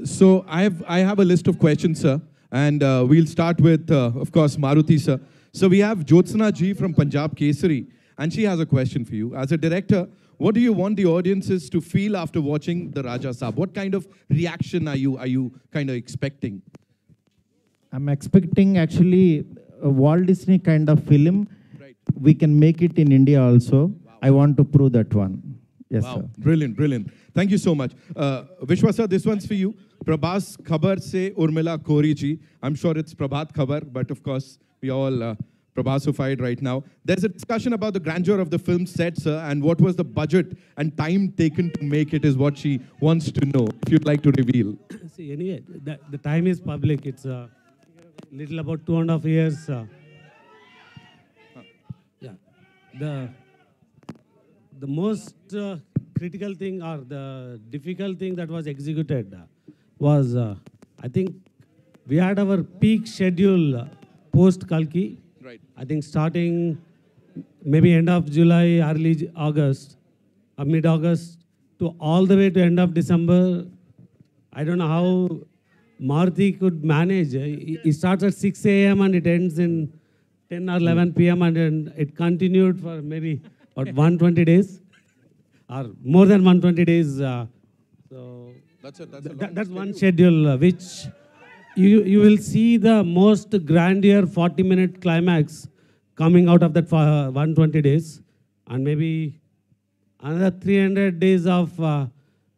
So I have a list of questions, sir, and we'll start with, of course, Maruti, sir. So we have Jyotsna Ji from Punjab Kesari, and she has a question for you. As a director, what do you want the audiences to feel after watching the Raja Saab? What kind of reaction are you kind of expecting? I'm expecting actually a Walt Disney kind of film. Right. We can make it in India also. Wow. I want to prove that one. Yes, Wow, sir. brilliant, brilliant. Thank you so much. Vishwa sir, this one's for you. Prabhas Khabar se Urmila Kori ji. I'm sure it's Prabhat Khabar, but of course, we all Prabhasified right now. There's a discussion about the grandeur of the film set, sir, and what was the budget and time taken to make it is what she wants to know, if you'd like to reveal. See, anyway, the time is public. It's little about 2.5 years. Yeah, the most critical thing or the difficult thing that was executed was, I think, we had our peak schedule post Kalki. Right. I think starting maybe end of July, early August, or mid-August, to all the way to end of December. I don't know how Maruti could manage. It starts at 6 a.m. and it ends in 10 or 11 p.m. and it continued for maybe what, 120 days or more than 120 days. So that's one schedule which you will see the most grandeur 40-minute climax coming out of that 120 days, and maybe another 300 days of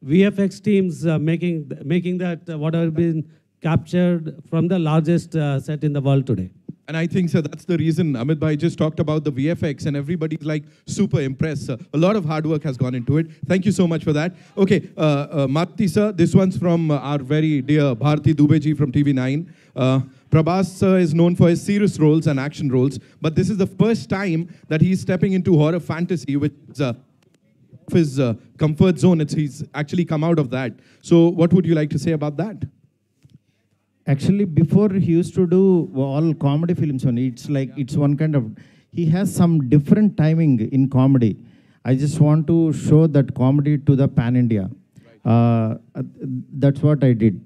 VFX teams making that whatever been captured from the largest set in the world today. And I think, sir, that's the reason Amit Bhai just talked about the VFX and everybody's like super impressed, sir. A lot of hard work has gone into it. Thank you so much for that. Okay, Maruti, sir, this one's from our very dear Bharti Dubey ji from TV9. Prabhas, sir, is known for his serious roles and action roles, but this is the first time that he's stepping into horror fantasy, which is his comfort zone. He's actually come out of that. So what would you like to say about that? Actually, before he used to do all comedy films only. It's like, it's one kind of, he has some different timing in comedy. I just want to show that comedy to the pan-India. That's what I did.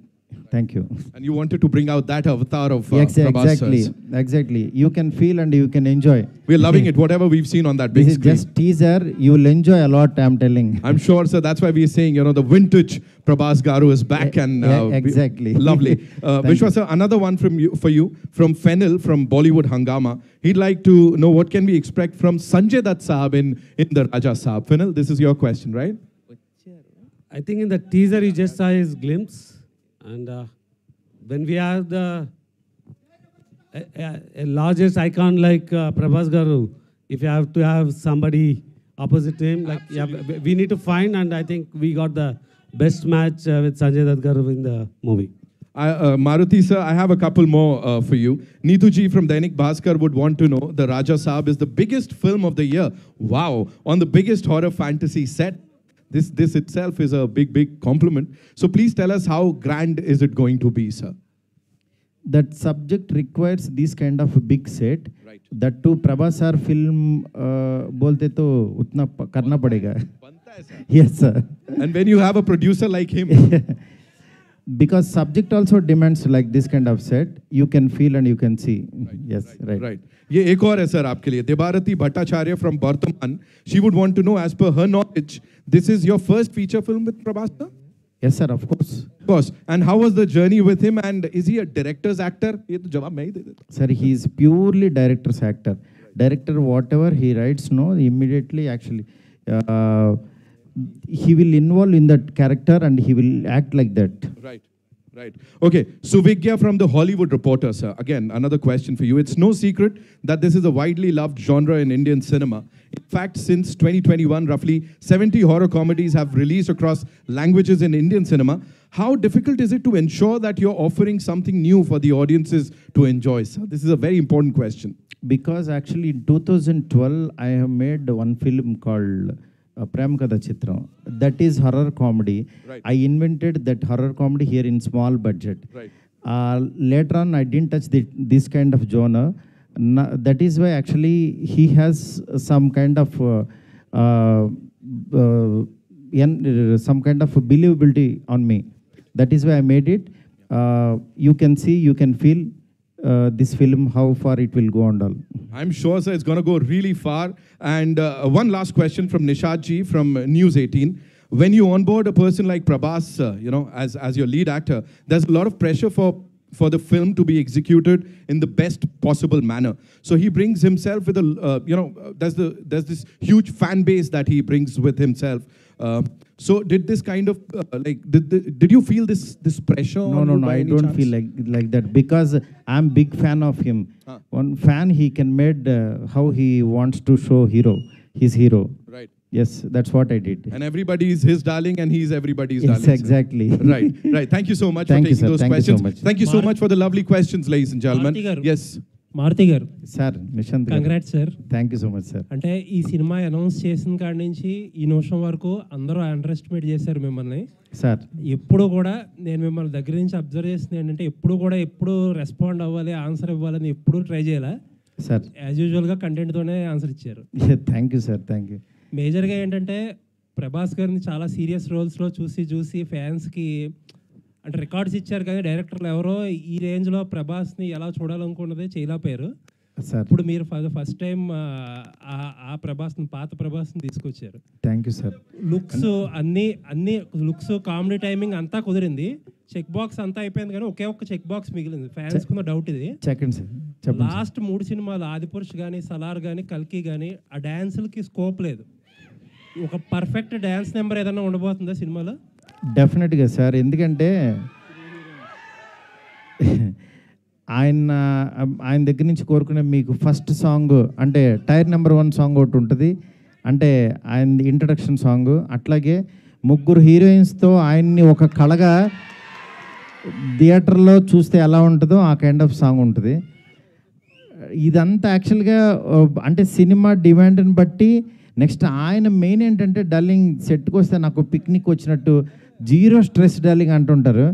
Thank you. And you wanted to bring out that avatar of Prabhas, exactly, sirs. exactly. You can feel and you can enjoy. We're loving it, whatever we've seen on that big This is screen. just teaser. You will enjoy a lot, I'm telling. I'm sure, sir. That's why we're saying, the vintage Prabhas Garu is back. And exactly. Lovely. Vishwa, sir, another one for you, from Fennel, from Bollywood Hangama. He'd like to know what can we expect from Sanjay Dutt Saab in the Raja Saab. Fennel, this is your question, right? I think in the teaser you just saw his glimpse. And when we have the largest icon like Prabhas Garu, if you have to have somebody opposite to him, like we need to find, and I think we got the best match with Sanjay Dutt Garu in the movie. Maruti, sir, I have a couple more for you. Neetu ji from Dainik Bhaskar would want to know, the Raja Saab is the biggest film of the year. Wow, on the biggest horror fantasy set. This itself is a big compliment. So please tell us, how grand is it going to be, sir? That subject requires this kind of a big set. Right. That too, Prabhas sir film bolte to utna karna padega. Yes, sir. And when you have a producer like him. Because subject also demands like this kind of set, you can feel and you can see. Right, yes, right. ये एक और है sir आपके लिए. Debarati Bhattacharya from Bardhaman. She would want to know, as per her knowledge, this is your first feature film with Prabhas, sir? Yes, sir, of course. Of course. And how was the journey with him? And is he a director's actor? ये तो जवाब मैं ही दे देता. Sir, he is purely director's actor. Director, whatever he writes, no, immediately actually, he will involve in that character and he will act like that. Right. Right. Okay. Suvigya from the Hollywood Reporter, sir. Again, another question for you. It's no secret that this is a widely loved genre in Indian cinema. In fact, since 2021, roughly 70 horror comedies have released across languages in Indian cinema. How difficult is it to ensure that you're offering something new for the audiences to enjoy, sir? This is a very important question. Because actually in 2012, I have made one film called Prem Kada Chitram. That is horror comedy. Right. I invented that horror comedy here in small budget. Right. Later on, I didn't touch this kind of genre. That is why actually he has some kind of believability on me. That is why I made it. You can see, you can feel this film, how far it will go and all. I'm sure, sir, it's going to go really far. And one last question from Nishad ji from News 18. When you onboard a person like Prabhas, as your lead actor, there's a lot of pressure for the film to be executed in the best possible manner. So he brings himself with there's this huge fan base that he brings with himself. So did this kind of did you feel this pressure? No, I don't feel like that, because I'm big fan of him. One fan, he can made how he wants to show his hero. Right. Yes, that's what I did. And everybody is his darling, and he's everybody's Yes, darling. Sir. exactly. Right. Thank you so much Thank for you, taking sir. those Thank you so questions. much. Thank you so much for the lovely questions, ladies and gentlemen. Maruti garu. Yes. Maruti గారు, sir Nishant, congrats sir. Thank you so much sir. అంటే ఈ cinema announce చేసిన కాడి నుంచి ఈ నిమిషం వరకు అందరూ అండర్ ఎస్టిమేట్ చేశారు మిమ్మల్ని సార్ ఎప్పుడు కూడా. నేను మిమ్మల్ని దగ్గర నుంచి అబ్జర్వ్ చేసింది ఏంటంటే ఎప్పుడు రెస్పాండ్ అవ్వాలి, ఆన్సర్ ఇవ్వాలని ఎప్పుడు ట్రై చేయాలి. సార్ యాజ్ యూజువల్గా కంటెంట్తోనే ఆన్సర్ ఇచ్చారు. Thank you sir, thank you. మేజర్గా ఏంటంటే ప్రభాస్ గారిని చాలా సీరియస్ రోల్స్లో చూసి ఫ్యాన్స్కి అంటే రికార్డ్స్ ఇచ్చారు, కానీ డైరెక్టర్లు ఎవరో ఈ రేంజ్లో ప్రభాస్ని ఎలా చూడాలనుకున్నది చేయలేకపోయారు. సార్ ఇప్పుడు మీరు ఫస్ట్ టైం ఆ ప్రభాస్ని, పాత ప్రభాస్ని తీసుకొచ్చారు. Thank you sir. లుక్స్ అన్ని లుక్స్, కామెడీ టైమింగ్ అంతా కుదిరింది. చెక్ బాక్స్ అంతా అయిపోయింది, కానీ ఒకే ఒక్క చెక్ బాక్స్ మిగిలింది. ఫ్యాన్స్ కున్న డౌట్ ఇది. సెకండ్ సార్ చెప్పండి. లాస్ట్ 3 సినిమాలు ఆదిపురుష్ కానీ, సలార్ కానీ, కల్కి కానీ ఆ డ్యాన్సులకి స్కోప్ లేదు. ఒక పర్ఫెక్ట్ డ్యాన్స్ నెంబర్ ఏదైనా ఉండబోతుందా సినిమాలో? డెఫినెట్గా సార్, ఎందుకంటే ఆయన దగ్గర నుంచి కోరుకునే మీకు ఫస్ట్ సాంగ్ అంటే టైర్ నెంబర్ 1 సాంగ్ ఒకటి ఉంటుంది, అంటే ఆయన ఇంట్రడక్షన్ సాంగ్. అట్లాగే 3 హీరోయిన్స్తో ఆయన్ని ఒక కళగా థియేటర్లో చూస్తే ఎలా ఉంటుందో ఆ కైండ్ ఆఫ్ సాంగ్ ఉంటుంది. ఇదంతా యాక్చువల్గా అంటే సినిమా డిమాండ్ని బట్టి. నెక్స్ట్ ఆయన మెయిన్ ఏంటంటే డార్లింగ్ సెట్కి వస్తే నాకు పిక్నిక్ వచ్చినట్టు, జీరో స్ట్రెస్ డార్లింగ్ అంటుంటారు.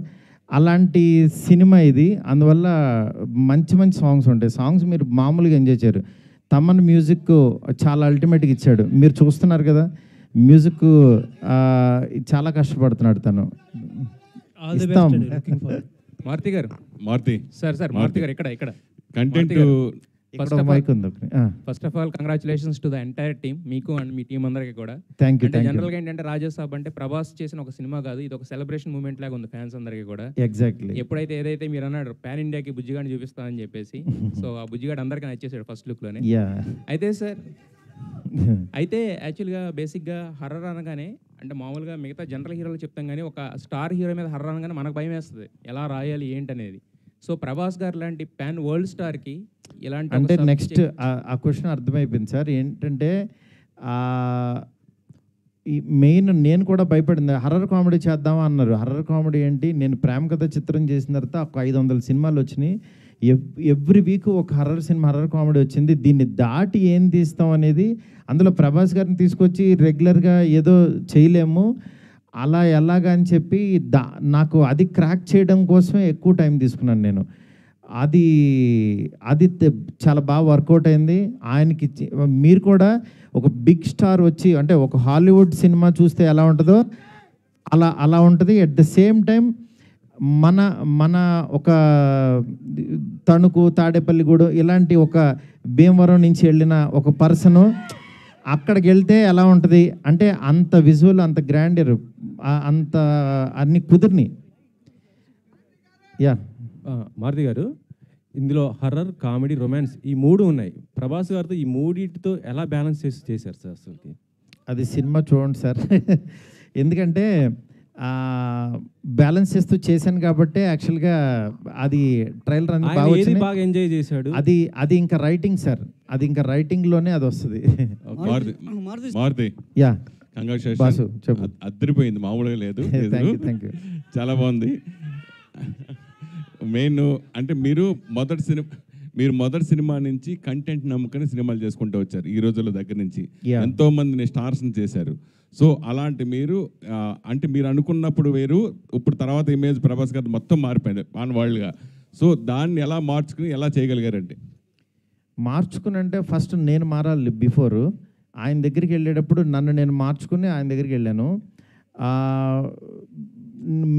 అలాంటి సినిమా ఇది. అందువల్ల మంచి సాంగ్స్ ఉంటాయి. సాంగ్స్ మీరు మామూలుగా ఎంజాయ్ చేయరు. తమన్ మ్యూజిక్ చాలా అల్టిమేట్గా ఇచ్చాడు. మీరు చూస్తున్నారు కదా, మ్యూజిక్ చాలా కష్టపడుతున్నాడు తను. ఇస్తాం. మారుతి గారు, మారుతి సార్ మారుతి గారు ఇక్కడ content first of all congratulations to the entire team, మీకు అండ్ మీ టీం అందరికీ కూడా. Thank you. జనరల్గా ఏంటంటే రాజాసాబ్ అంటే ప్రభాస్ చేసిన ఒక సినిమా కాదు, ఇది ఒక సెలబ్రేషన్ మూమెంట్ లాగా ఉంది ఫ్యాన్స్ అందరికీ కూడా. ఎగ్జాక్ట్లీ. ఎప్పుడైతే ఏదైతే మీరు అన్నాడు పాన్ ఇండియాకి బుజ్జిగాడిని చూపిస్తానని చెప్పేసి, సో ఆ బుజ్జిగాడు అందరికీ నచ్చేసాడు ఫస్ట్ లుక్లోనే. అయితే సార్, అయితే యాక్చువల్గా బేసిక్గా హర్రర్ అనగానే అంటే మామూలుగా మిగతా జనరల్ హీరోలు చెప్తాం, కానీ ఒక స్టార్ హీరో మీద హర్రర్ అనగానే మనకు భయం వేస్తుంది, ఎలా రాయాలి ఏంటనేది. సో ప్రభాస్ గారు లాంటి పాన్ వరల్డ్ స్టార్కి ఇలాంటి అంటే నెక్స్ట్ ఆ క్వశ్చన్ అర్థమైపోయింది సార్. ఏంటంటే ఈ మెయిన్ నేను కూడా భయపడింది, హర్రర్ కామెడీ చేద్దామా అన్నారు. హర్రర్ కామెడీ ఏంటి, నేను ప్రేమ కథ చిత్రం చేసిన తర్వాత ఒక 500 సినిమాలు వచ్చినాయి. ఎవ్రీ వీక్ ఒక హర్రర్ కామెడీ వచ్చింది. దీన్ని దాటి ఏం తీస్తాం అనేది, అందులో ప్రభాస్ గారిని తీసుకొచ్చి రెగ్యులర్గా ఏదో చేయలేము, అలా ఎలాగా అని చెప్పి నాకు అది క్రాక్ చేయడం కోసమే ఎక్కువ టైం తీసుకున్నాను నేను. అది చాలా బాగా వర్కౌట్ అయింది. ఆయనకి మీరు కూడా ఒక బిగ్ స్టార్ వచ్చి అంటే ఒక హాలీవుడ్ సినిమా చూస్తే ఎలా ఉంటుందో అలా ఉంటుంది. అట్ ద సేమ్ టైం మన ఒక తణుకు, తాడేపల్లిగూడెం ఇలాంటి ఒక భీమవరం నుంచి వెళ్ళిన ఒక పర్సను అక్కడికి వెళ్తే ఎలా ఉంటుంది అంటే అంత విజువల్, అంత గ్రాండర్, అంత అన్ని కుదిరిని. మారుతి గారు, ఇందులో హర్రర్, కామెడీ, రొమాన్స్ ఈ 3 ఉన్నాయి. ప్రభాస్ గారితో ఈ 3టితో ఎలా బ్యాలెన్స్ చేశారు సార్ అసలుకి? అది సినిమా చూడండి సార్. ఎందుకంటే బ్యాలెన్స్ చేస్తూ చేశాను కాబట్టి యాక్చువల్గా అది ట్రైలర్ అనేది బాగా ఎంజాయ్ చేశాడు. అది ఇంకా రైటింగ్ సార్, అది ఇంకా రైటింగ్లోనే అది వస్తుంది. మారుతి, యా బాసు చెప్పు. అద్దరిపోయింది, మామూలుగా లేదు. Thank you. చాలా బాగుంది. మెయిన్ అంటే మీరు మొదటి సినిమా నుంచి కంటెంట్ నమ్ముకొని సినిమాలు చేసుకుంటూ వచ్చారు. ఈ రోజుల దగ్గర నుంచి ఎంతో మందిని స్టార్స్ని చేశారు. సో అలాంటి మీరు అంటే మీరు అనుకున్నప్పుడు వేరు, ఇప్పుడు తర్వాత ఇమేజ్ ప్రభాస్ గారు మొత్తం మారిపోయింది ఆన్ వరల్డ్గా. సో దాన్ని ఎలా మార్చుకుని ఎలా చేయగలిగారంటే? మార్చుకుని అంటే ఫస్ట్ నేను మారాలి. బిఫోర్ ఆయన దగ్గరికి వెళ్ళేటప్పుడు నన్ను నేను మార్చుకుని ఆయన దగ్గరికి వెళ్ళాను.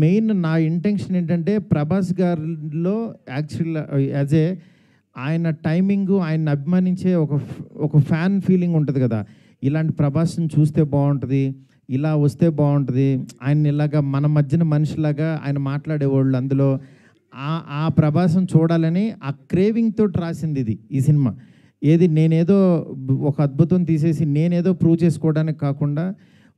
మెయిన్ నా ఇంటెన్షన్ ఏంటంటే ప్రభాస్ గారిలో యాక్చువల్ యాజ్ ఏ ఆయన టైమింగు ఆయన అభిమానించే ఒక ఫ్యాన్ ఫీలింగ్ ఉంటుంది కదా, ఇలాంటి ప్రభాస్ని చూస్తే బాగుంటుంది, ఇలా వస్తే బాగుంటుంది, ఆయన ఇలాగా మన మధ్యన మనిషిలాగా ఆయన మాట్లాడేవాళ్ళు, అందులో ఆ ప్రభాసం చూడాలని ఆ క్రేవింగ్ తోటి రాసింది ఈ సినిమా. ఏది నేనేదో ఒక అద్భుతం తీసేసి నేనేదో ప్రూవ్ చేసుకోవడానికి కాకుండా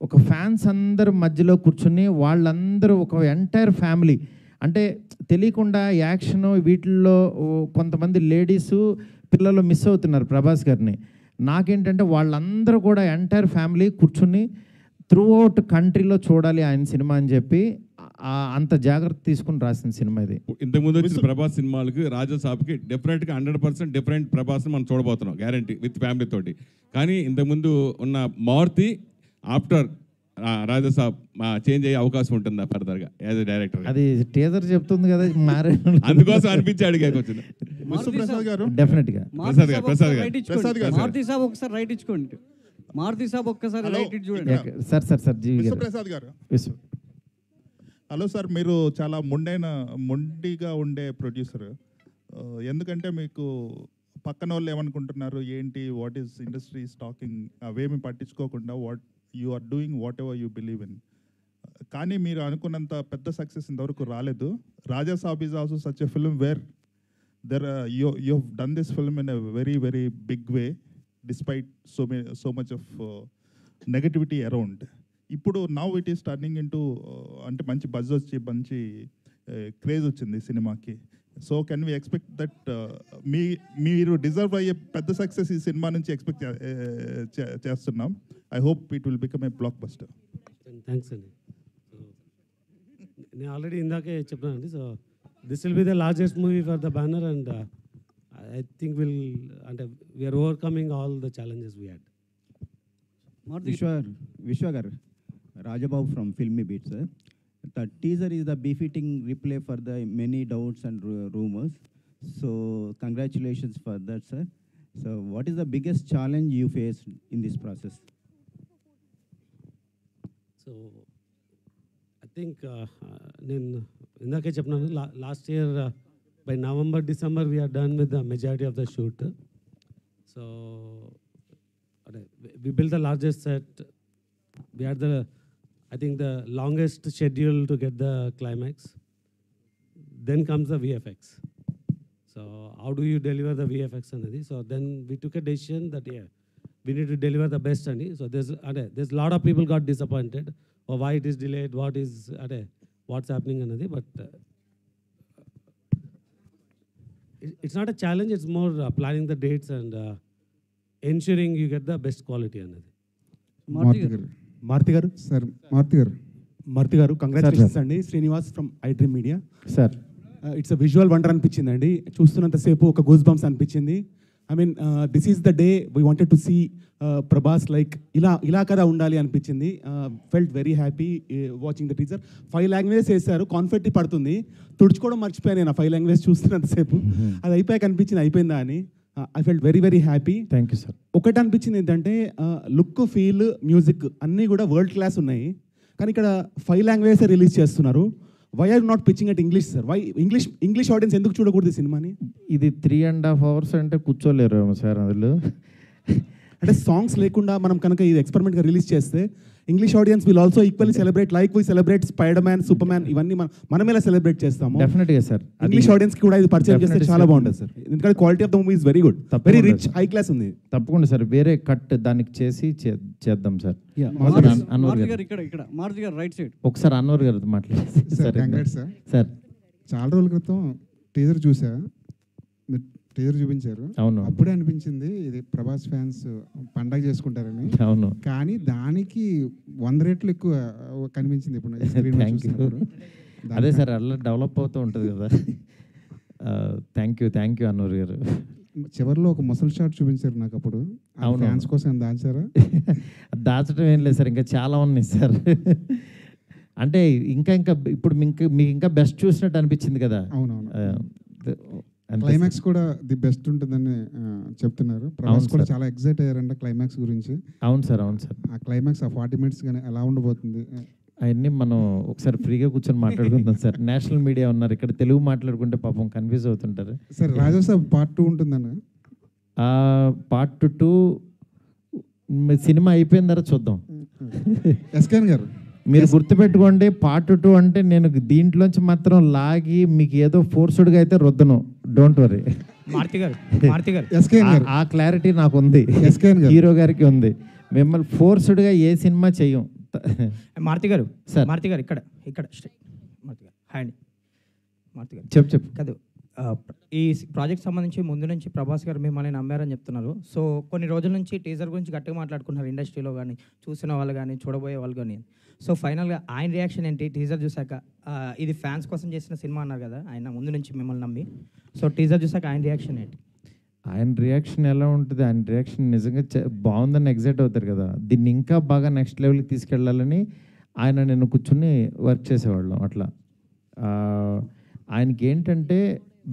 ఒక ఫ్యాన్స్ అందరు మధ్యలో కూర్చుని వాళ్ళందరూ ఒక ఎంటైర్ ఫ్యామిలీ, అంటే తెలియకుండా యాక్షన్ వీటిల్లో కొంతమంది లేడీసు పిల్లలు మిస్ అవుతున్నారు ప్రభాస్ గారిని. నాకేంటంటే వాళ్ళందరూ కూడా ఎంటైర్ ఫ్యామిలీ కూర్చుని త్రూ అవుట్ కంట్రీలో చూడాలి ఆయన సినిమా అని చెప్పి అంత జాగ్రత్త తీసుకుని రాసిన సినిమా ఇది. ఇంతకుముందు వచ్చిన ప్రభాస్ సినిమాలకి రాజా సాబ్కి డెఫినెట్గా 100% డిఫరెంట్ ప్రభాస్ని మనం చూడబోతున్నాం, గ్యారంటీ, విత్ ఫ్యామిలీ తోటి. కానీ ఇంతకుముందు ఉన్న మారుతి ఆఫ్టర్ రాజా సాబ్ చేంజ్ అయ్యే అవకాశం ఉంటుందా ఫర్దర్గా యాజ్ ఎ డైరెక్టర్? అది టీజర్ చెప్తుంది కదా, మారే అందుకోసం అనిపించి అడిగాక వచ్చింది. డెఫినెట్గా మారుతి సాబ్ ఒకసారి రైట్ ఇచ్చుకోండి. మారుతి సాబ్ ఒక్కసారి రైట్ ఇచ్చి చూడండి. సార్ జీవి ప్రసాద్ గారు. హలో సార్, మీరు చాలా మొండిగా ఉండే ప్రొడ్యూసర్. ఎందుకంటే మీకు పక్కన వాళ్ళు ఏమనుకుంటున్నారు ఏంటి, వాట్ ఈస్ ఇండస్ట్రీ టాకింగ్, అవేమి పట్టించుకోకుండా you are doing whatever you believe in. కానీ మీరు అనుకున్నంత పెద్ద సక్సెస్ ఇంతవరకు రాలేదు. Raja Saab is also such a film where you have done this film in a very very big way despite so much of negativity around. ఇప్పుడు now it is turning into అంటే మంచి buzz వచ్చి మంచి క్రేజ్ వచ్చింది సినిమాకి. So can we expect that మీరు deserve అయ్యే పెద్ద సక్సెస్ ఈ సినిమా నుంచి ఎక్స్పెక్ట్ చేస్తున్నాం. I hope it will become a blockbuster. Thanks అండి. నేను ఆల్రెడీ ఇందాకే చెప్పానండి. So this will be the largest movie for the banner and I think అంటే we're overcoming all the challenges we had. Vishwa garu, Rajababu from Filmy Beat, sir. The teaser is the befitting replay for the many doubts and rumors. So congratulations for that, sir. So what is the biggest challenge you faced in this process? So I think నేను ఇందాకే చెప్పినాను, last year by November, December we are done with the majority of the shoot. So we built the largest set. We had I think the longest schedule to get the climax. Then comes the VFX. So how do you deliver the VFX anadi? So then we took a decision that we need to deliver the best ani. So there's a lot of people got disappointed or why it is delayed, what's happening anadi. But it's not a challenge. It's more planning the dates and ensuring you get the best quality anadi. Maruthi garu congratulations అండి. Srinivas from I dream media. Sir it's a visual wonder అనిపించింది అండి. చూస్తున్నంతసేపు ఒక goose bumps అనిపించింది. I mean this is the day we wanted to see Prabhas like ఇలా కదా ఉండాలి అనిపించింది. Felt very happy watching the teaser. 5 languages వేశారు, కాన్ఫెట్టి పడుతుంది, తుడుచుకోవడం మర్చిపోయాను నేను 5 లాంగ్వేజ్ చూస్తున్నంతసేపు. అది అయిపోయాక అనిపించింది అయిపోయిందా అని. I felt very very happy. Thank you sir. ఒకటి అనిపించింది ఏంటంటే లుక్, ఫీల్, మ్యూజిక్ అన్నీ కూడా వరల్డ్ క్లాస్ ఉన్నాయి. కానీ ఇక్కడ 5 లాంగ్వేజెస్ రిలీజ్ చేస్తున్నారు. Why are not pitching at English sir? Why English audience ఎందుకు చూడకూడదు ఈ సినిమాని? ఇది 3.5 hours అంటే కూర్చోలేరు సార్ అందులో. అంటే సాంగ్స్ లేకుండా మనం కనుక ఇది ఎక్స్పెరిమెంట్గా రిలీజ్ చేస్తే English audience will also equally celebrate like we celebrate spider man, super man, ఇవన్నీ మనం ఎలా సెలబ్రేట్ చేస్తాము. డెఫినెట్గా సార్ ఇంగ్లీష్ ఆడియన్స్కి కూడా ఇది పరిచయం చేస్తే చాలా బాగుంటుంది సార్. ఎందుకంటే quality of the movie is very good, very rich, high class ఉంది. తప్పకుండా సార్, వేరే కట్ దానికి చేసి చేద్దాం sir. Maruti garu right side ఒకసారి అన్వర్ గారితో మాట్లాడేసి. సార్ చాలా రోజుల క్రితం టీజర్ చూసా, టీజర్ చూపించారు. అవును, అప్పుడే అనిపించింది ఇది ప్రభాస్ ఫ్యాన్స్ పండగ చేసుకుంటారని. అవును, కానీ దానికి 100 రెట్లు ఎక్కువ కనిపించింది ఇప్పుడు. అదే సార్, అలా డెవలప్ అవుతూ ఉంటుంది కదా. థ్యాంక్ యూ అన్నూరు గారు. చివరిలో ఒక ముసలి షాట్ చూపించారు నాకు అప్పుడు. ఫ్యాన్స్ కోసం దాచారా? దాచడం ఏం లేదు సార్, ఇంకా చాలా ఉన్నాయి సార్. అంటే ఇంకా ఇప్పుడు మీకు ఇంకా బెస్ట్ చూసినట్టు అనిపించింది కదా. అవునవును, క్లైమాక్స్ కూడా ది బెస్ట్ ఉంటుందని చెప్తున్నారు. ప్రభాస్ కూడా చాలా ఎక్సైట్ అయ్యారంట క్లైమాక్స్ గురించి. అవును సార్. ఆ క్లైమాక్స్ ఆ 40 minutes కానీ ఎలా ఉండబోతుంది? అవన్నీ మనం ఒకసారి ఫ్రీగా కూర్చొని మాట్లాడుకుందాం సార్. నేషనల్ మీడియా ఉన్నారు ఇక్కడ, తెలుగు మాట్లాడుకుంటే పాపం కన్ఫ్యూజ్ అవుతుంటారు. సార్ రాజాసాబ్ పార్ట్ 2 ఉంటుందన్న? పార్ట్ 2 సినిమా అయిపోయిన తర్వాత చూద్దాం. ఎస్కేన్ గారు మీరు గుర్తుపెట్టుకోండి, పార్ట్ 2 అంటే నేను దీంట్లోంచి మాత్రం లాగి మీకు ఏదో ఫోర్స్డ్గా అయితే రుద్దను. Don't worry. ఆ క్లారిటీ నాకు ఉంది, హీరో గారికి ఉంది. మిమ్మల్ని ఫోర్స్డ్గా ఏ సినిమా చెయ్యం. మారుతి గారు సార్, మారుతి గారు ఇక్కడ మారుతి గారు హాయ్ అండి. మారుతి గారు చెప్పు కాదు, ఈ ప్రాజెక్ట్ సంబంధించి ముందు నుంచి ప్రభాస్ గారు మిమ్మల్ని నమ్మారని చెప్తున్నారు. సో కొన్ని రోజుల నుంచి టీజర్ గురించి గట్టిగా మాట్లాడుకున్నారు ఇండస్ట్రీలో కానీ, చూసిన వాళ్ళు కానీ, చూడబోయే వాళ్ళు కానీ. సో ఫైనల్గా ఆయన రియాక్షన్ ఏంటి టీజర్ చూసాక? ఇది ఫ్యాన్స్ కోసం చేసిన సినిమా అన్నారు కదా ఆయన ముందు నుంచి మిమ్మల్ని నమ్మి. సో టీజర్ చూసాక ఆయన రియాక్షన్ ఏంటి? ఆయన రియాక్షన్ ఎలా ఉంటుంది? ఆయన రియాక్షన్ నిజంగా బాగుందని ఎగ్జైట్ అవుతారు కదా. దీన్ని ఇంకా బాగా నెక్స్ట్ లెవెల్కి తీసుకెళ్ళాలని ఆయన నేను కూర్చుని వర్క్ చేసేవాళ్ళం. అట్లా ఆయనకి ఏంటంటే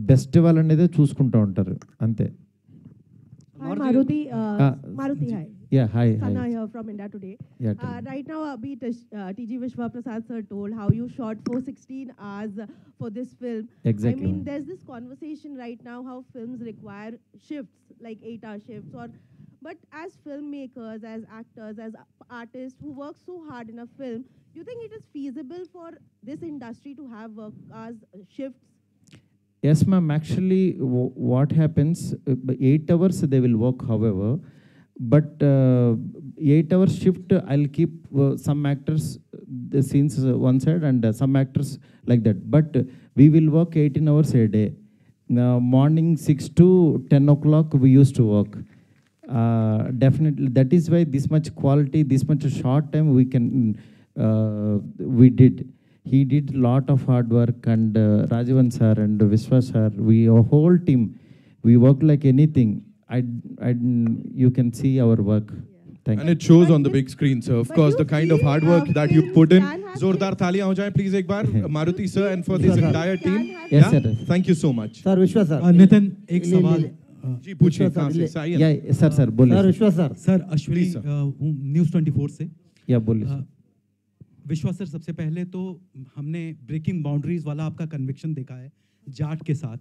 బెస్ట్ వాళ్ళనేదే చూసుకుంటూ ఉంటారు అంతే. Hi Maruti. Maruti, hi. Yeah, hi. Sana here from India Today. Yeah, right now, TG Vishwa Prasad sir told how you shot 416 hours for this film. Exactly. I mean, there's this conversation right now how films require shifts, like 8-hour shifts, but as filmmakers, as actors, as artists who work so hard in a film, do you think it is feasible for this industry to have work hours shifts? Yes, ma'am. Actually, what happens, 8 hours they will work, however, but 8-hour shift, I'll keep some actors, the scenes one side and some actors like that. But we will work 18 hours a day. Morning 6 to 10 o'clock we used to work. Definitely, that is why this much quality, this much short time we did. He did lot of hard work, and Rajavan sir and Vishwa sir, a whole team, we work like anything. You can see our work. Thank you. And it shows on the big screen, sir. Of course, the kind of hard work that you put in. Zordar thaliyan ho jaye please ek baar Maruti sir and for this entire team. Yes, sir. Thank you so much. Sir, Vishwa sir. Nitin एक सवाल जी पूछिए कहां से sign? Yeah, sir बोलिए. Sir, Vishwa sir. Sir Ashwini news 24 से. या बोलिए. विश्वा सर, सबसे पहले तो हमने ब्रेकिंग बाउंड्रीज वाला आपका कन्विक्शन देखा है जाट के साथ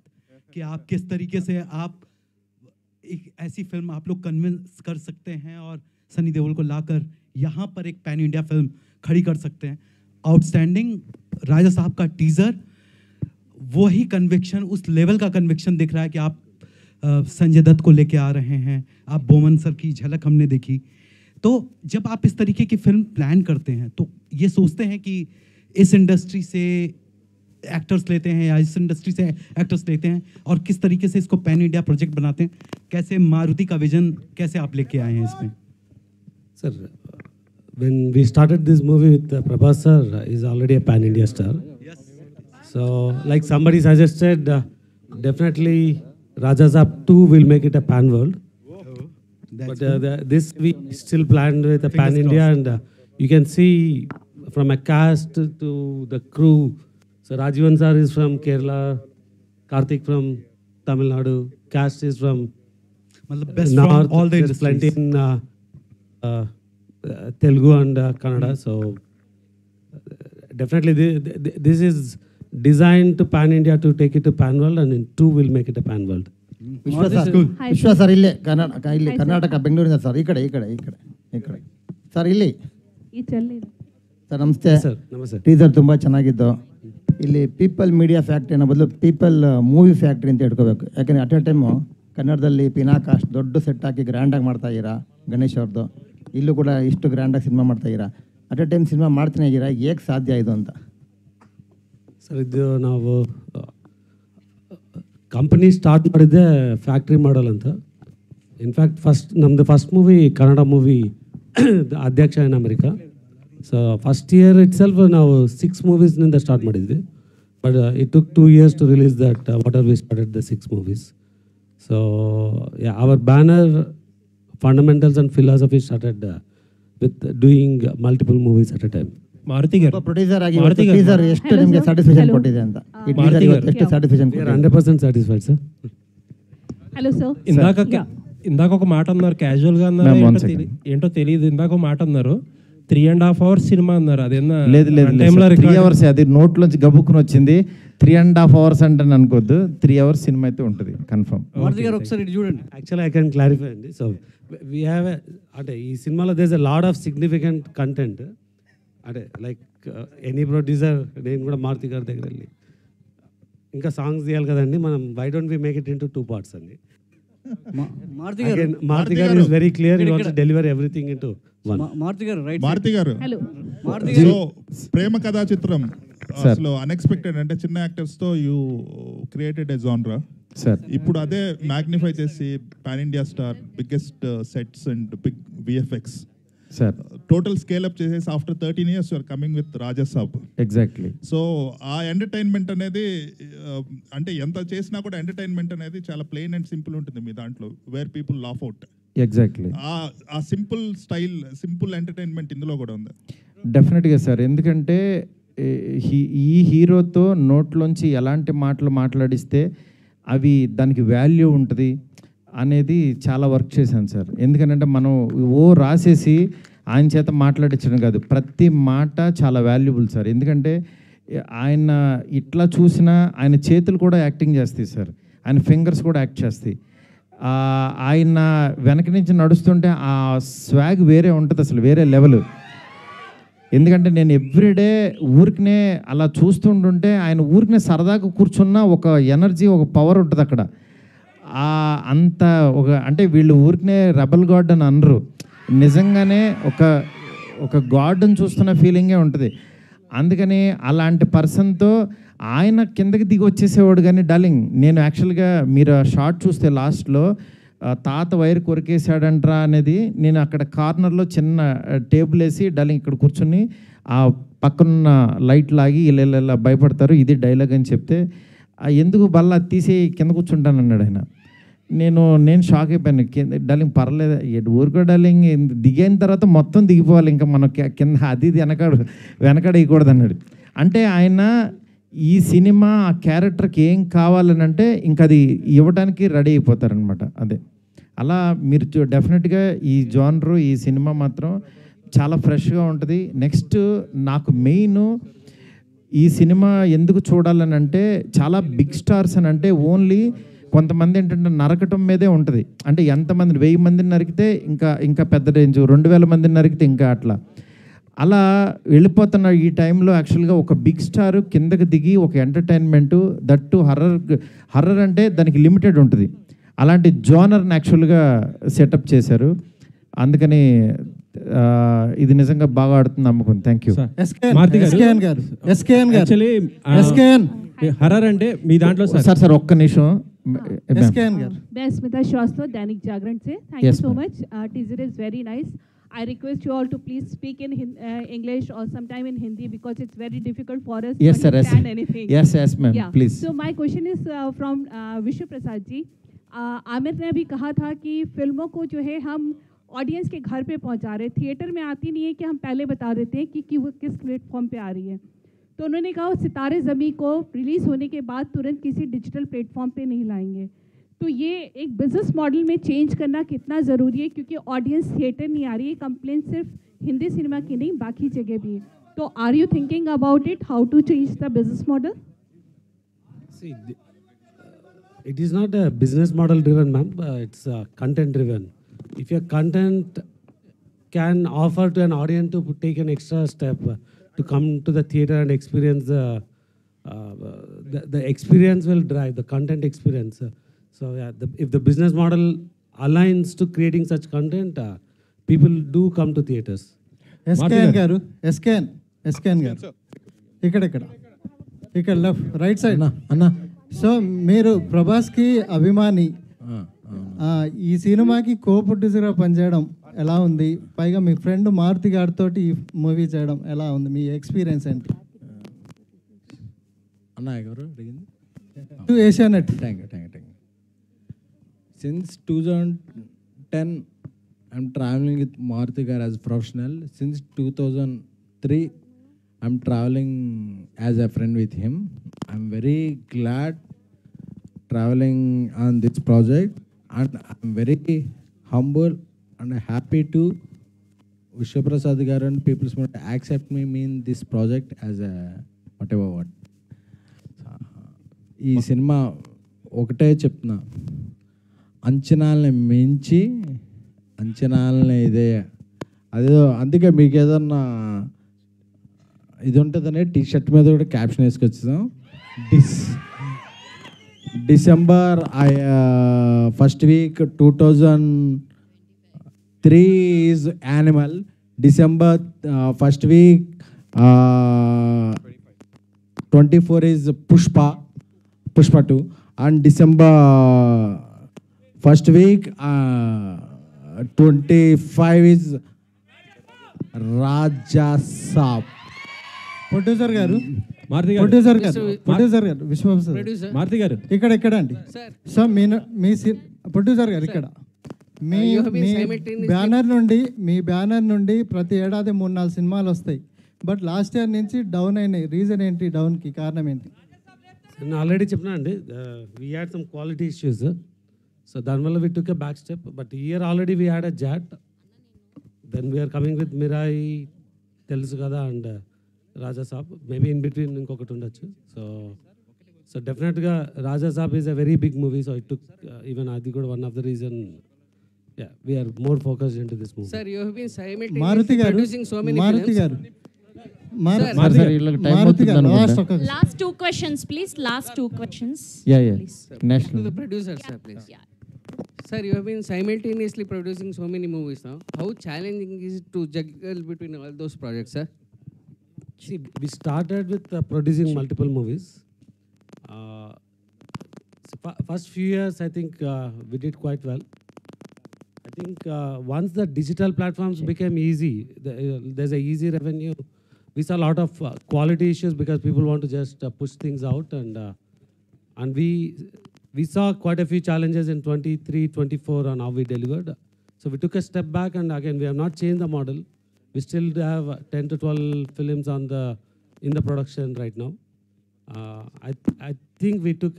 कि आप किस तरीके से आप एक ऐसी फिल्म आप लोग कन्विंस कर सकते हैं और सनी देओल को लाकर यहाँ पर एक पैन इंडिया फिल्म खड़ी कर सकते हैं. आउटस्टैंडिंग. राजा साहब का टीज़र वही कन्विक्शन, उस लेवल का कन्विक्शन दिख रहा है कि आप संजय दत्त को लेके आ रहे हैं. आप बोमन सर की झलक हमने देखी. तो जब आप इस तरीके की फिल्म प्लान करते हैं तो ये सोचते हैं कि इस इंडस्ट्री से एक्टर्स लेते हैं या इस इंडस्ट्री से एक्टर्स लेते हैं और किस तरीके से इसको पैन इंडिया प्रोजेक्ट बनाते हैं? कैसे मारुति का विजन कैसे आप लेके आए हैं इसमें? Sir, when we started this movie with Prabhas sir, is already a pan India star. Yes. So like somebody suggested, definitely Raja Saab 2 will make it a pan world. But this we still planned with a pan India, and you can see from a cast to the crew. So Rajivan sir is from Kerala, Karthik from Tamil Nadu, cast is from best North. from all the There's plenty industries. in Telugu and Kannada. So definitely this is designed to pan India to take it to pan world, and in 2 will make it a pan world. Vishwa sir ಇಲ್ಲೇ ಕರ್ನಾಟಕ ಬೆಂಗಳೂರಿಂದ sir ಈ ಕಡೆ sir ಇಲ್ಲಿ sir ನಮಸ್ತೆ. Teaser ತುಂಬ ಚೆನ್ನಾಗಿತ್ತು. ಇಲ್ಲಿ people media factory ಅನ್ನೋ ಬದಲು ಪೀಪಲ್ ಮೂವಿ ಫ್ಯಾಕ್ಟ್ರಿ ಅಂತ ಇಟ್ಕೋಬೇಕು. ಯಾಕಂದರೆ ಅಟ್ ಎ ಟೈಮು ಕನ್ನಡದಲ್ಲಿ ಪಿನಾಕಾಸ್ಟ್ ದೊಡ್ಡ ಸೆಟ್ ಹಾಕಿ ಗ್ರ್ಯಾಂಡಾಗಿ ಮಾಡ್ತಾ ಇದ್ದೀರಾ ಗಣೇಶ್ ಅವ್ರದ್ದು. ಇಲ್ಲೂ ಕೂಡ ಇಷ್ಟು ಗ್ರ್ಯಾಂಡಾಗಿ ಸಿನಿಮಾ ಮಾಡ್ತಾ ಇದ್ದೀರಾ. ಅಟ್ ಎ ಟೈಮ್ ಸಿನಿಮಾ ಮಾಡ್ತಾನೆ ಇದ್ದೀರಾ, ಹೇಗೆ ಸಾಧ್ಯ ಇದು ಅಂತ? ಸರ್ ಇದು ನಾವು ಕಂಪನಿ ಸ್ಟಾರ್ಟ್ ಮಾಡಿದ್ದೆ ಫ್ಯಾಕ್ಟ್ರಿ ಮಾಡಲ್ ಅಂತ. ಇನ್ಫ್ಯಾಕ್ಟ್ ನಮ್ಮದು ಫಸ್ಟ್ ಮೂವಿ ಕನ್ನಡ ಮೂವಿ ಅಧ್ಯಕ್ಷ ಇನ್ America. So first year it self ನಾವು 6 ಮೂವೀಸ್ನಿಂದ ಸ್ಟಾರ್ಟ್ ಮಾಡಿದ್ವಿ. But it took 2 years to release that whatever we started the 6 movies. So yeah, our banner fundamentals and philosophy started with doing multiple movies at a time. Maruti garu producer ಆಗಿ teaser ಎಷ್ಟು ನಿಮಗೆ satisfaction ಕೊಟ್ಟಿದೆ ಅಂತ? ಈ teaser ಎಷ್ಟು satisfaction ಕೊಟ್ಟಿದೆ? 100% satisfied sir. Hello sir. ఇందాక ఒక మాట అన్నారు, క్యాజువల్గా అన్నారు, ఏంటో తెలియదు. ఇందాక ఒక మాట అన్నారు, 3.5 hours సినిమా అన్నారు. అదేనా? లేదు 3 hours. అది నోట్లోంచి గబుక్కుని వచ్చింది. 3.5 hours అంటే అనుకోవద్దు, 3 hours సినిమా అయితే ఉంటుంది కన్ఫర్మ్. మారుతి గారు ఒకసారి ఇటు చూడండి. యాక్చువల్లీ ఐ కెన్ క్లారిఫై అండి. సో వీ హ్యావ్ అంటే ఈ సినిమాలో there is a lot of significant content. అంటే లైక్ ఎనీ ప్రొడ్యూసర్, నేను కూడా మారుతి గారి దగ్గర వెళ్ళి ఇంకా సాంగ్స్ తీయాలి కదండి మనం, why don't we make it into 2 parts అండి. Maruthi garu is very clear, he wants to deliver everything into one. Maruthi garu right. Maruti గారు హలో. సో ప్రేమ కథా చిత్రం అసలు అన్ఎక్స్పెక్టెడ్, అంటే చిన్న యాక్టర్స్ తో యూ క్రియేటెడ్ ఎ జానరా. ఇప్పుడు అదే మ్యాగ్నిఫై చేసి pan India star, biggest sets and big VFX total scale up చేసేసి after 13 years you are coming with Rajasaab. Exactly. So ఆ ఎంటర్టైన్మెంట్ అనేది అంటే ఎంత చేసినా కూడా ఎంటర్టైన్మెంట్ అనేది చాలా ప్లెయిన్ అండ్ సింపుల్ ఉంటుంది మీ దాంట్లో, where people laugh out. Exactly. ఆ సింపుల్ స్టైల్, సింపుల్ ఎంటర్టైన్మెంట్ ఇందులో కూడా ఉంది. డెఫినెట్గా సార్, ఎందుకంటే ఈ హీరోతో నోట్లోంచి ఎలాంటి మాటలు మాట్లాడిస్తే అవి దానికి వాల్యూ ఉంటుంది అనేది చాలా వర్క్ చేశాను సార్. ఎందుకంటే మనం రాసేసి ఆయన చేత మాట్లాడించడం కాదు, ప్రతి మాట చాలా వాల్యుబుల్ సార్. ఎందుకంటే ఆయన ఇట్లా చూసినా ఆయన చేతులు కూడా యాక్టింగ్ చేస్తాయి సార్, ఆయన ఫింగర్స్ కూడా యాక్ట్ చేస్తాయి. ఆయన వెనక నుంచి నడుస్తుంటే ఆ స్వాగ్ వేరే ఉంటుంది అసలు, వేరే లెవెల్. ఎందుకంటే నేను ఎవ్రీడే ఊరికనే అలా చూస్తుంటుంటే ఆయన ఊరికనే సరదాగా కూర్చున్న ఒక ఎనర్జీ, ఒక పవర్ ఉంటుంది అక్కడ. అంత ఒక అంటే వీళ్ళు ఊరికనే రెబల్ గాడ్ అని అనరు, నిజంగానే ఒక గాడ్ని చూస్తున్న ఫీలింగే ఉంటుంది. అందుకని అలాంటి పర్సన్తో ఆయన కిందకి దిగి వచ్చేసేవాడు. కానీ డార్లింగ్, నేను యాక్చువల్గా మీరు షార్ట్ చూస్తే లాస్ట్లో తాత వైర్ కొరికేశాడంట్రా అనేది, నేను అక్కడ కార్నర్లో చిన్న టేబుల్ వేసి డార్లింగ్ ఇక్కడ కూర్చుని ఆ పక్కనున్న లైట్ లాగి ఇలా భయపడతారు, ఇది డైలాగ్ అని చెప్తే ఎందుకు బల్ల తీసి కింద కూర్చుంటాను అన్నాడు ఆయన. నేను షాక్ అయిపోయాను. డార్లింగ్ పర్లేదు, ఊరుకో డార్లింగ్, దిగిన తర్వాత మొత్తం దిగిపోవాలి, ఇంకా మనం కింద అది వెనకడేయకూడదు అన్నాడు. అంటే ఆయన ఈ సినిమా ఆ క్యారెక్టర్కి ఏం కావాలని అంటే ఇంకా అది ఇవ్వడానికి రెడీ అయిపోతారనమాట. అదే అలా మీరు డెఫినెట్గా ఈ జానరు, ఈ సినిమా మాత్రం చాలా ఫ్రెష్గా ఉంటుంది. నెక్స్ట్ నాకు మెయిన్ ఈ సినిమా ఎందుకు చూడాలని అంటే, చాలా బిగ్ స్టార్స్ అని అంటే ఓన్లీ కొంతమంది ఏంటంటే నరకటం మీదే ఉంటుంది. అంటే ఎంతమంది 1000 మందిని నరికితే ఇంకా పెద్ద రేంజ్, 2000 మందిని నరికితే ఇంకా అలా వెళ్ళిపోతున్న ఈ టైంలో యాక్చువల్గా ఒక బిగ్ స్టార్ కిందకి దిగి ఒక ఎంటర్టైన్మెంటు, దట్టు హర్రర్ అంటే దానికి లిమిటెడ్ ఉంటుంది, అలాంటి జోనర్ని యాక్చువల్గా సెటప్ చేశారు. అందుకని ఇది నిజంగా బాగా ఆడుతుంది నమ్మకం. Thank you. హర్రర్ అంటే మీ దాంట్లో సార్ ఒక్క నిమిషం. मैं स्मिता श्रीवास्तव, दैनिक जागरण से. Thank you so much. Teaser is very nice. I request you all to please speak in English or sometime in Hindi because it's very difficult for us to understand anything. Yes, ma'am. Yeah. Please. So my question is from विश्व प्रसाद जी. आमिर ने अभी कहा था कि फिल्मों को जो है हम ऑडियंस के घर पे पहुंचा रहे, थिएटर में आती नहीं है कि हम पहले बता देते हैं कि वो किस प्लेटफॉर्म पे आ रही है. तो उन्होंने कहा सितारे ज़मी को रिलीज़ होने के बाद तुरंत किसी डिजिटल प्लेटफॉर्म पे नहीं लाएंगे. तो ये एक बिजनेस मॉडल में चेंज करना कितना ज़रूरी है, क्योंकि ऑडियंस थिएटर नहीं आ रही है. कंप्लेन सिर्फ हिंदी सिनेमा की नहीं, बाकी जगह भी है. तो are you thinking about it, how to change the business model? See, it is not a business model driven, ma'am. It's content driven. If your content can offer to an audience to take an extra step to come to the theater and experience the experience will drive the content experience. So yeah, if the business model aligns to creating such content, people do come to theaters. SKN garu, SKN garu. ఇక్కడ left right side అన్న. So మీరు ప్రభాస్కి అభిమాని, ఈ సినిమాకి కో ప్రొడ్యూసర్గా పనిచేయడం ఎలా ఉంది? పైగా మీ ఫ్రెండ్ మారుతి గారితో ఈ మూవీ చేయడం ఎలా ఉంది? మీ ఎక్స్పీరియన్స్ ఏంటి? అన్న ఎవరు అడిగింది? Asianet. Thank you. Since 2010, I'm traveling with Maruti Gar as a professional. Since 2003, I'm traveling as a friend with him. I'm very glad traveling on this project, and I'm very humble and happy to Vishwaprasad garu and People's Motor accept me in this project as a whatever what. ఈ cinema ఒకటే చెప్తున్నా, అంచనాలని మించి అంచనాలని ఇదే అదే, అందుకే మీకు ఏదన్నా ఇది ఉంటుందనే టీ షర్ట్ మీద కూడా క్యాప్షన్ వేసుకొచ్చాం. December first week 2003 is animal, December first week 24 is Pushpa 2, and December first week 25 is Raja Saab. Producer గారు మారుతి గారు ఇక్కడ అండి. సో మీ ప్రొడ్యూసర్ గారు ఇక్కడ మీ బ్యానర్ నుండి ప్రతి ఏడాది 3-4 సినిమాలు వస్తాయి. బట్ లాస్ట్ ఇయర్ నుంచి డౌన్ అయినాయి. రీజన్ ఏంటి? డౌన్కి కారణం ఏంటి? నేను ఆల్రెడీ చెప్పినా అండి, we had some quality issues, so దానివల్ల we took a back step. But ఈ year already we had a Jaat, then we're coming with Mirai తెలుసు కదా and Raja Saab, maybe in between ఇంకొకటి ఉండొచ్చు. సో డెఫినెట్గా Raja Saab is a very big movie, so it took even అది కూడా one of the reason we're more focused into this movie. Sir, you have been Maruthi simultaneously garu producing so many Maruthi films. Garu Last 2 questions, please. Last 2 questions. Please. To the producer, sir, please. Sir, you have been simultaneously producing so many movies now. How challenging is it to juggle between all those projects, sir? See, we started with producing multiple movies. First few years, I think we did quite well. I think once the digital platforms became easy, there's a easy revenue. We saw a lot of quality issues because people want to just push things out, and we saw quite a few challenges in 23, 24 on how we delivered. So we took a step back, and again, we have not changed the model. We still have 10 to 12 films in the production right now. I think we took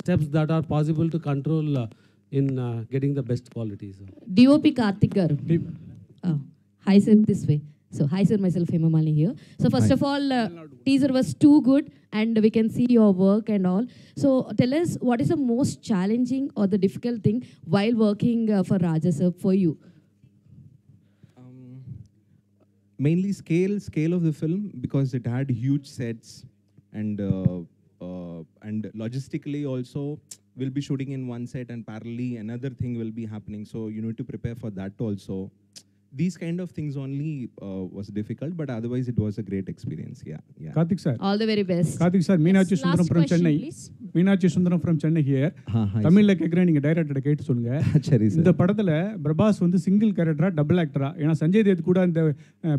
steps that are possible to control in getting the best quality. So. DOP Karthik garu. Hi sir, this way. So hi sir, myself Hemamali here. So first of all, teaser was too good and we can see your work and all. So tell us, what is the most challenging or the difficult thing while working for Raja sir for you? Mainly scale of the film, because it had huge sets, and logistically also we'll be shooting in one set and parallelly another thing will be happening, so you need to prepare for that also. These kind of things only was difficult, but otherwise it was a great experience. Yeah. Karthik sir, all the very best. Karthik sir, Meenakshi Sundaram from Chennai. Meenakshi Sundaram from Chennai here. Tamil la கேக்குறேன், நீங்க director கேட்டு சொல்லுங்க. சரி sir. இந்த படத்துல பிரபாஸ் வந்து single கேரக்டரா double ஆக்டரா? ஏன்னா சஞ்சய் தேவ் கூட இந்த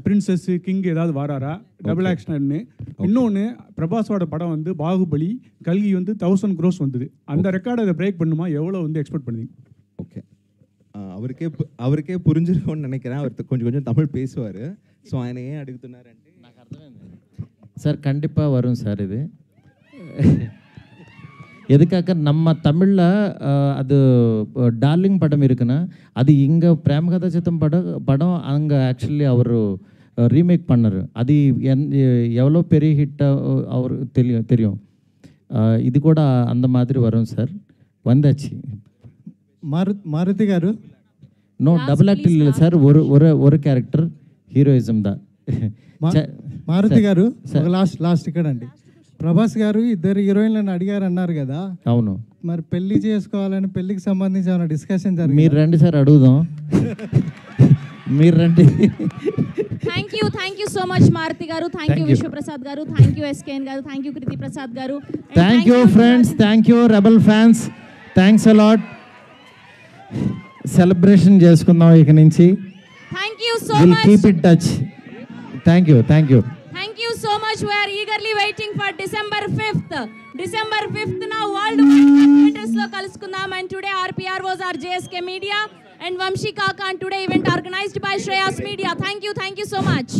பிரின்சஸ் கிங் ஏதாவது வாராரா டபுள் ஆக்ஷன்னு? இன்னொன்னு, பிரபாஸோட படம் வந்து பாகுபலி, கல்கி வந்து 1000 crores வந்தது. அந்த ரெக்கார்டை அதை பிரேக் பண்ணுமா? எவ்வளவு வந்து எக்ஸ்பெக்ட் பண்ணுவீங்க? ஓகே, அவருக்கே புரிஞ்சிருக்கும்னு நினைக்கிறேன். அவர் கொஞ்சம் தமிழ் பேசுவார். ஸோ ఆయన ఏం అడుగుతున్నారంటే, నాకు అర్థమైంది சார். கண்டிப்பாக வரும் சார். இது எதுக்காக நம்ம தமிழில் அது டார்லிங் படம் இருக்குன்னா, அது இங்கே பிரேமகதா சித்தம் படம் அங்கே ஆக்சுவலி அவர் ரீமேக் பண்ணார். அது எவ்வளோ பெரிய ஹிட்டாக அவருக்கு தெரியும். இது கூட அந்த மாதிரி வரும் சார். வந்தாச்சு. మారుతి గారు, నో డబుల్ యాక్ట్ లేదు సార్. ஒரு క్యారెక్టర్ హీరోయిజం దా. మారుతి గారు, లాస్ట్ ఇక్కడ అండి. ప్రభాస్ గారు 2 హీరోయిన్లను అడిగారు అన్నారు కదా. అవును. మరి పెళ్లి చేసుకోవాలని, పెళ్లికి సంబంధించి ఏమైనా డిస్కషన్ జరిగింది? మీరు రండి సార్, అడుగుదాం. మీరు రండి. Thank you so much Maruti garu. Thank you Vishwa Prasad garu. Thank you SKN garu. Thank you Kriti Prasad garu. Thank you friends. Thank you Rebel fans. Thanks a lot. Celebration చేసుకుందాం ఇక నుంచి. Thank you so much. We'll keep in touch. Thank you. Thank you so much. We are eagerly waiting for December 5th. December 5th now worldwide theaters lo kalusukundam, and today RPR was our JSK Media and Vamshi Kaka, and today event organized by Shreyas Media. Thank you so much.